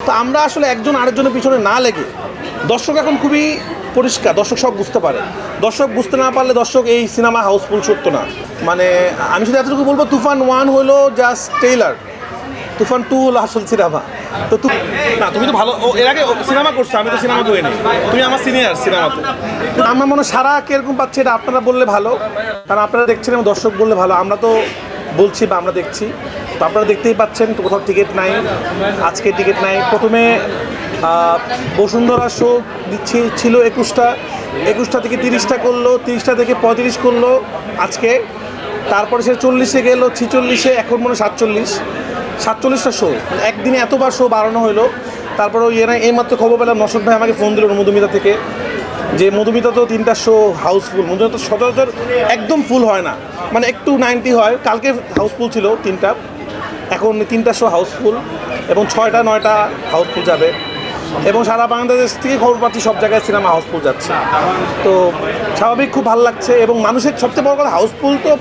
তো আমরা আসলে একজন আরেকজনের পিছনে না লেগে, দর্শক এখন খুবই পরিষ্কার, দর্শক সব বুঝতে পারে। দর্শক বুঝতে না পারলে দর্শক এই সিনেমা হাউসফুল সত্য না। মানে আমি শুধু এতটুকু বলবো, তুফান 1 হলো জাস্ট ট্রেইলার, তুফান 2 হলো আসল সিনেমা। তো না, তুমি তো ভালো এর আগে সিনেমা করছো, আমি তো সিনেমা করি নি, তুমি আমার সিনিয়র সিনেমাতে। আমার মনে হয় সারা কিরকম পাচ্ছে এটা আপনারা বললে ভালো, কারণ আপনারা দেখছেন এবং দর্শক বললে ভালো। আমরা তো বলছি বা আমরা দেখছি, তো আপনারা দেখতেই পাচ্ছেন তো কোথাও টিকিট নাই, আজকে টিকিট নাই। প্রথমে বসুন্ধরা শো দিচ্ছি ছিল 21টা থেকে 30টা করলো, 30টা থেকে 35 করলো আজকে, তারপরে সে 40-এ গেলো, 46-এ, এখন মনে হয় 47টা শো। একদিনে এতবার শো বাড়ানো হলো। তারপরে ওই এইমাত্র খবর পেলাম, নশদ ভাই আমাকে ফোন দিল মধুমিতা থেকে, যে মধুমিতা তো 3টা শো হাউসফুল। মধুমিতা তো সচরাচর একদম ফুল হয় না, মানে একটু 90 হয়। কালকে হাউসফুল ছিল 3টা, এখন 3টা শো হাউসফুল এবং 6টা-9টা হাউসফুল যাবে। এবং সারা বাংলাদেশ থেকে খবর পাচ্ছি সব জায়গায় সিনেমা হাউসফুল যাচ্ছে। তো স্বাভাবিক, খুব ভালো লাগছে। এবং মানুষের সবচেয়ে বড় কথা, হাউসফুল তো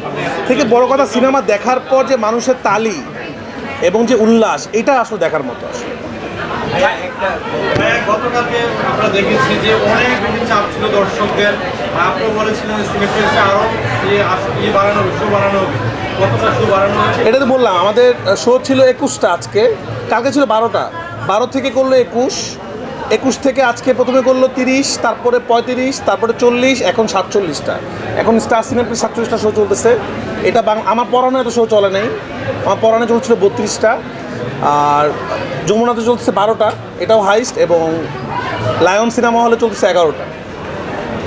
থেকে বড় কথা, সিনেমা দেখার পর যে মানুষের তালি এবং যে উল্লাস, এটা আসলে দেখার মতো। আসলে গতকালকে আমরা দেখেছি যে অনেক বেশি চাপ ছিল দর্শকদের, আপনি বলেছিলেন সিনেপ্লেক্সে আরও বাড়ানো হবে, শো বাড়ানো হবে। কতটা শো বাড়ানো হয়েছে? এটা তো বললাম, আমাদের শো ছিল 21টা আজকে, কালকে ছিল 12টা, 12 থেকে করলো 21 থেকে আজকে প্রথমে করলো 30, তারপরে 35, তারপরে 40, এখন 47টা। এখন স্টার সিনেপ্লেক্স 47টা শো চলতেছে। এটা আমার পড়ানো এত শো চলে নাই, আমার পড়ানো চলছিল 32টা, আর যমুনাতে চলছে 12টা, এটাও হাইস্ট, এবং লায়ন সিনেমা হলে চলছে 11টা।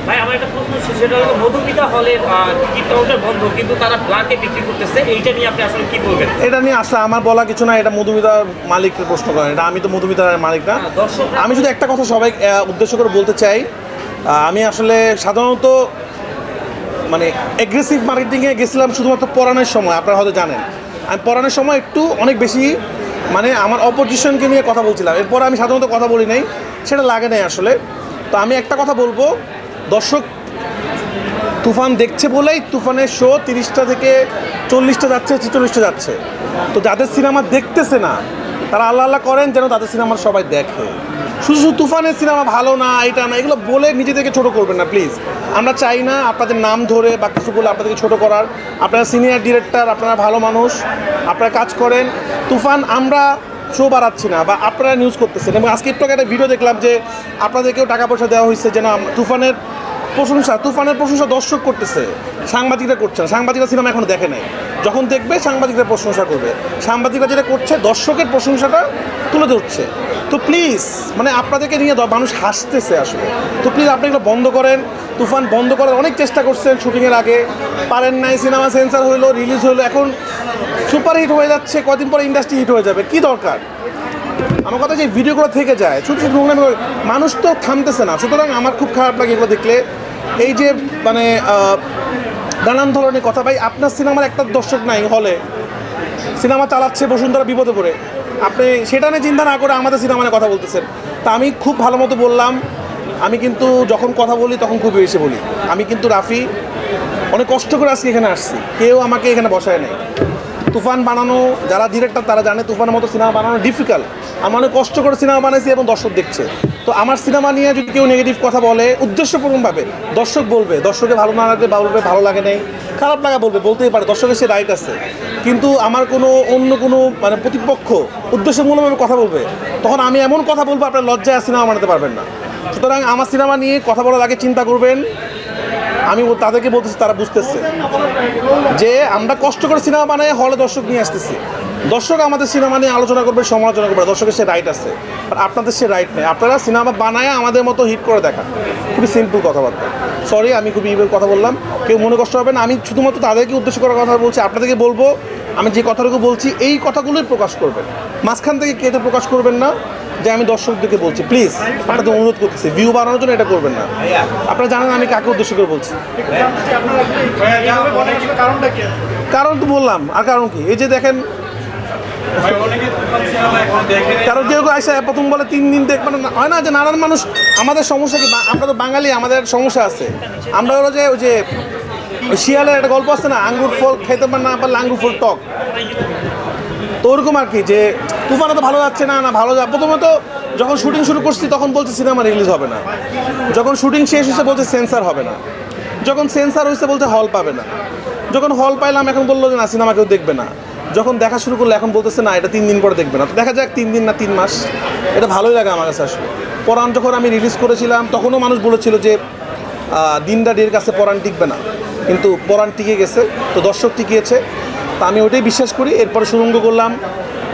ভাই আমার একটা প্রশ্ন, সেটা হলো মধুমিতা হলের টিকিট কাউন্টার বন্ধ, কিন্তু তারা ব্ল্যাকে বিক্রি করতেছে, এইটা নিয়ে আপনি আসলে কি বলবেন? এটা নিয়ে আসলে আমার বলা কিছু না, এটা মধুমিতার মালিকের প্রশ্ন করেন, এটা আমি তো মধুমিতার মালিক না। আমি শুধু একটা কথা সবাই উদ্দেশ্য করে বলতে চাই, আমি আসলে সাধারণত মানে অ্যাগ্রেসিভ মার্কেটিংয়ে গেছিলাম শুধুমাত্র পড়ানোর সময়। আপনারা হয়তো জানেন আমি পড়ানোর সময় একটু অনেক বেশি মানে আমার অপোজিশনকে নিয়ে কথা বলছিলাম, এরপর আমি সাধারণত কথা বলি নাই, সেটা লাগে নাই আসলে। তো আমি একটা কথা বলবো, দর্শক তুফান দেখছে বলেই তুফানের শো 30টা থেকে 40টা যাচ্ছে, 46টা যাচ্ছে। তো যাদের সিনেমা দেখতেছে না তারা আল্লাহ আল্লাহ করেন যেন তাদের সিনেমা সবাই দেখে। শুধু শুধু তুফানের সিনেমা ভালো না, এটা না, এগুলো বলে নিজেদেরকে ছোটো করবেন না প্লিজ। আমরা চাই না আপনাদের নাম ধরে বা কিছু বলে আপনাদেরকে ছোটো করার। আপনারা সিনিয়র ডিরেক্টর, আপনারা ভালো মানুষ, আপনারা কাজ করেন। তুফান আমরা শো বাড়াচ্ছি না বা আপনারা নিউজ করতেছেন। এবং আজকে একটু একটা ভিডিও দেখলাম যে আপনাদেরকেও টাকা পয়সা দেওয়া হয়েছে যেন তুফানের প্রশংসা দর্শক করতেছে, সাংবাদিকরা করছে না। সাংবাদিকরা সিনেমা এখনো দেখে নাই, যখন দেখবে সাংবাদিকরা প্রশংসা করবে। সাংবাদিকরা যেটা করছে দর্শকের প্রশংসাটা তুলে ধরছে। তো প্লিজ, মানে আপনাদেরকে নিয়ে মানুষ হাসতেছে আসলে। তো প্লিজ আপনি এগুলো বন্ধ করেন। তুফান বন্ধ করার অনেক চেষ্টা করছেন শুটিংয়ের আগে, পারেন নাই। সিনেমা সেন্সার হইলো, রিলিজ হইলো, এখন সুপার হিট হয়ে যাচ্ছে, কদিন পরে ইন্ডাস্ট্রি হিট হয়ে যাবে। কি দরকার? আমার কথা যে ভিডিওগুলো থেকে যায়, ছোটো ছোটো মানুষ তো থামতেছে না। সুতরাং আমার খুব খারাপ লাগে এগুলো দেখলে। এই যে মানে নানান ধরনের কথা। ভাই, আপনার সিনেমার একটা দর্শক নাই হলে, সিনেমা চালাচ্ছে বসুন্ধরা বিপদে পড়ে, আপনি সেটা নিয়ে চিন্তা না করে আমাদের সিনেমা নিয়ে কথা বলতেছেন। তা আমি খুব ভালো মতো বললাম, আমি কিন্তু যখন কথা বলি তখন খুব বেশি বলি। আমি কিন্তু রাফি অনেক কষ্ট করে আজকে এখানে আসছি, কেউ আমাকে এখানে বসায় নেই। তুফান বানানো যারা ডিরেক্টর তারা জানে তুফানের মতো সিনেমা বানানো ডিফিকাল্ট। আমি অনেক কষ্ট করে সিনেমা বানাইছি এবং দর্শক দেখছে। তো আমার সিনেমা নিয়ে যদি কেউ নেগেটিভ কথা বলে উদ্দেশ্যপূর্ণভাবে, দর্শক বলবে, দর্শকের ভালো না লাগলে বলবে ভালো লাগে নাই, খারাপ লাগা বলতেই পারে, দর্শকের সে রাইট আছে। কিন্তু আমার অন্য কোনো মানে প্রতিপক্ষ উদ্দেশ্যমূলকভাবে কথা বলবে, তখন আমি এমন কথা বলবো আপনার লজ্জায় সিনেমা বানাতে পারবেন না। সুতরাং আমার সিনেমা নিয়ে কথা বলার আগে চিন্তা করবেন। আমি তাদেরকে বলতেছি, তারা বুঝতেছে যে আমরা কষ্ট করে সিনেমা বানাই, হলে দর্শক নিয়ে আসতেছি। দর্শক আমাদের সিনেমা নিয়ে আলোচনা করবে, সমালোচনা করবে, দর্শকের সে রাইট আছে। আর আপনাদের সে রাইট নেই। আপনারা সিনেমা বানায় আমাদের মতো হিট করে দেখা, খুবই সিম্পল কথাবার্তা। সরি, আমি খুবই ইভের কথা বললাম, কেউ মনে কষ্ট হবে না। আমি শুধুমাত্র তাদেরকে উদ্দেশ্য করার কথা বলছি। আপনাদেরকে বলবো, আমি যে কথাটুকু বলছি এই কথাগুলোই প্রকাশ করবেন, মাঝখান থেকে কেটে প্রকাশ করবেন না। যে আমি দর্শকদেরকে বলছি, প্লিজ আপনাদের অনুরোধ করতেছি, ভিউ বাড়ানোর জন্য এটা করবেন না। আপনারা জানেন আমি কাকে উদ্দেশ্য করে বলছি। কারণ তো বললাম, আর কারণ কি? এই যে দেখেন, কারণ কেউ আসে প্রথম বলে 3 দিন দেখবেন, হয় না যে নানান মানুষ। আমাদের সমস্যা কি? আমরা তো বাঙালি, আমাদের সমস্যা আছে। আমরা হলো যে ওই যে শিয়ালের একটা গল্প আছে না, আঙ্গুর ফল খাইতে পার না পারলে আঙ্গুর ফল টক। তো ওরকম আর কি, যে তুফানে তো ভালো যাচ্ছে না, না ভালো যা, প্রথমত যখন শুটিং শুরু করছি তখন বলছে সিনেমা রিলিজ হবে না, যখন শুটিং শেষ হয়েছে বলছে সেন্সার হবে না, যখন সেন্সার হয়েছে বলছে হল পাবে না, যখন হল পাইলাম এখন বললো যে না সিনেমা কেউ দেখবে না, যখন দেখা শুরু করলো এখন বলতেছে না এটা 3 দিন পরে দেখবে না। তো দেখা যাক 3 দিন না 3 মাস, এটা ভালোই লাগে আমার কাছে আসলে। পরাণ যখন আমি রিলিজ করেছিলাম তখনও মানুষ বলেছিল যে দিনটা ডের কাছে পরাণ টিকবে না, কিন্তু পরাণ টিকে গেছে, তো দর্শক টিকিয়েছে, তো আমি ওইটাই বিশ্বাস করি। এরপরে সুরঙ্গ করলাম,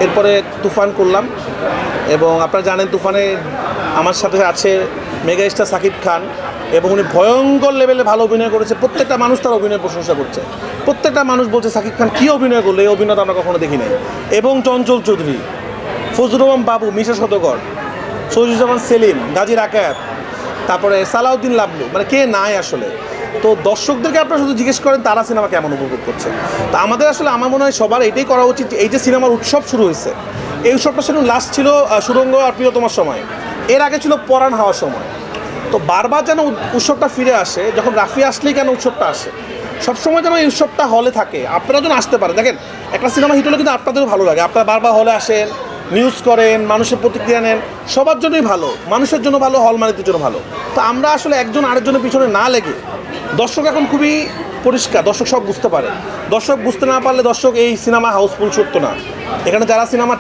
এরপরে তুফান করলাম, এবং আপনারা জানেন তুফানে আমার সাথে আছে মেগা স্টার সাকিব খান, এবং উনি ভয়ঙ্কর লেভেলে ভালো অভিনয় করেছে। প্রত্যেকটা মানুষ তার অভিনয় প্রশংসা করছে, প্রত্যেকটা মানুষ বলছে সাকিব খান কী অভিনয় করলো, এই অভিনয় তো আমরা কখনো দেখি নাই। এবং চঞ্চল চৌধুরী, ফজলুর রহমান বাবু, মিশা সদগর, সৈয়দুজ্জামান সেলিম, গাজী রাকাত, তারপরে সালাউদ্দিন লাবলু, মানে কে নাই আসলে। তো দর্শকদেরকে আপনারা শুধু জিজ্ঞেস করেন তারা সিনেমা কেমন উপভোগ করছে। তো আমাদের আসলে আমার মনে হয় সবার এইটাই করা উচিত, এই যে সিনেমার উৎসব শুরু হয়েছে, এই উৎসবটা শুধু লাস্ট ছিল সুরঙ্গ আর প্রিয়তমার সময়, এর আগে ছিল পরাণ হওয়ার সময়। তো বারবার যেন উৎসবটা ফিরে আসে, যখন রাফি আসলেই কেন উৎসবটা আসে, সবসময় যেন এই উৎসবটা হলে থাকে, আপনারা যেন আসতে পারেন। দেখেন একটা সিনেমা হিট হলে কিন্তু আপনাদেরও ভালো লাগে, আপনারা বারবার হলে আসেন, নিউজ করেন, মানুষের প্রতিক্রিয়া নেন, সবার জন্যই ভালো, মানুষের জন্য ভালো, হল মালিকদের জন্য ভালো। তো আমরা আসলে একজন আরেকজনের পিছনে না লেগে, দর্শক এখন খুবই পরিষ্কার, দর্শক সব বুঝতে পারে, দর্শক বুঝতে না পারলে দর্শক এই সিনেমা হাউসফুল করতো না। এখানে যারা সিনেমার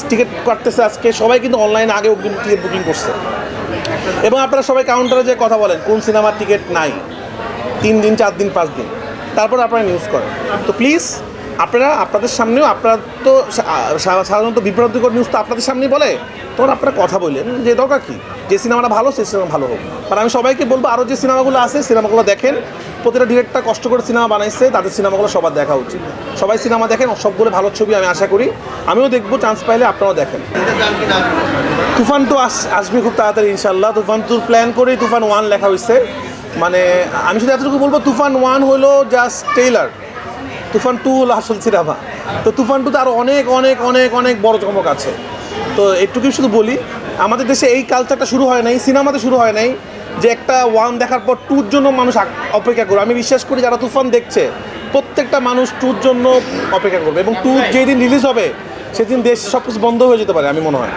টিকিট কাটতেছে আজকে সবাই কিন্তু অনলাইনে আগে টিকিট বুকিং করছে, এবং আপনারা সবাই কাউন্টারে যে কথা বলেন কোন সিনেমার টিকিট নাই 3 দিন 4 দিন 5 দিন, তারপর আপনারা নিউজ করেন। তো প্লিজ আপনারা আপনাদের সামনেও, আপনারা তো সাধারণত বিভ্রান্তিকর নিউজ তো আপনাদের সামনেই বলে, তখন আপনারা কথা বললেন যে দরকার কী, যে সিনেমাটা ভালো সেই সিনেমা ভালো হোক। আর আমি সবাইকে বলবো আরও যে সিনেমাগুলো আছে সিনেমাগুলো দেখেন, প্রতিটা ডিরেক্টর কষ্ট করে সিনেমা বানাইছে, তাদের সিনেমাগুলো সবার দেখা উচিত। সবাই সিনেমা দেখেন, সবগুলো ভালো ছবি আমি আশা করি, আমিও দেখবো, চান্স পাইলে আপনারাও দেখেন। তুফান তো আসবে খুব তাড়াতাড়ি ইনশাল্লাহ। তুফান 2 প্ল্যান করেই তুফান 1 লেখা হয়েছে। মানে আমি শুধু এতটুকু বলবো, তুফান 1 হলো জাস্ট ট্রেইলার, তুফান 2 হলো আসল সিনেমা। তো তুফান 2তে আরও অনেক অনেক অনেক অনেক বড় চমক আছে। তো এইটুকুই শুধু বলি, আমাদের দেশে এই কালচারটা শুরু হয় নাই, সিনেমাতে শুরু হয় নাই যে একটা 1 দেখার পর 2-র জন্য মানুষ অপেক্ষা করবে। আমি বিশ্বাস করি যারা তুফান দেখছে প্রত্যেকটা মানুষ 2-র জন্য অপেক্ষা করবে, এবং 2 যেই দিন রিলিজ হবে সেদিন দেশ সব কিছু বন্ধ হয়ে যেতে পারে আমি মনে হয়।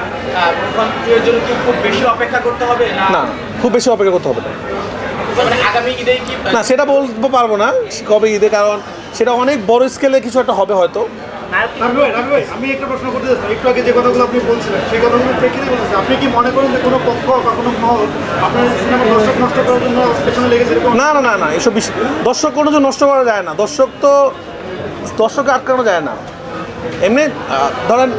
এর জন্য কি খুব বেশি অপেক্ষা করতে হবে না, খুব বেশি অপেক্ষা করতে হবে না। মানে আগামী ঈদে কি না সেটা বলতে পারবো না কবে ঈদে, কারণ সেটা অনেক বড় স্কেলে কিছু একটা হবে হয়তো। রাবি ভাই, আমি একটা প্রশ্ন করতে চাচ্ছি, একটু আগে যে কথাগুলো আপনি বলছিলেন সেই কথাগুলো প্রেক্ষিতে বলতেছি, আপনি কি মনে করেন যে কোনো পক্ষ বা কোনো মহল আপনার সিনেমা দর্শক নষ্ট করার জন্য পেছনে লেগেছে? না না না না, এসব বিষয় দর্শক কোনো কিছু নষ্ট করা যায় না, দর্শককে আটকানো যায় না। এমনি ধরেন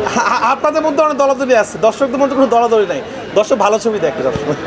আপনাদের মধ্যে অনেক দলাদলি আছে, দর্শকদের মধ্যে কোনো দলাদলি নাই, দর্শক ভালো ছবি দেখে সবসময়।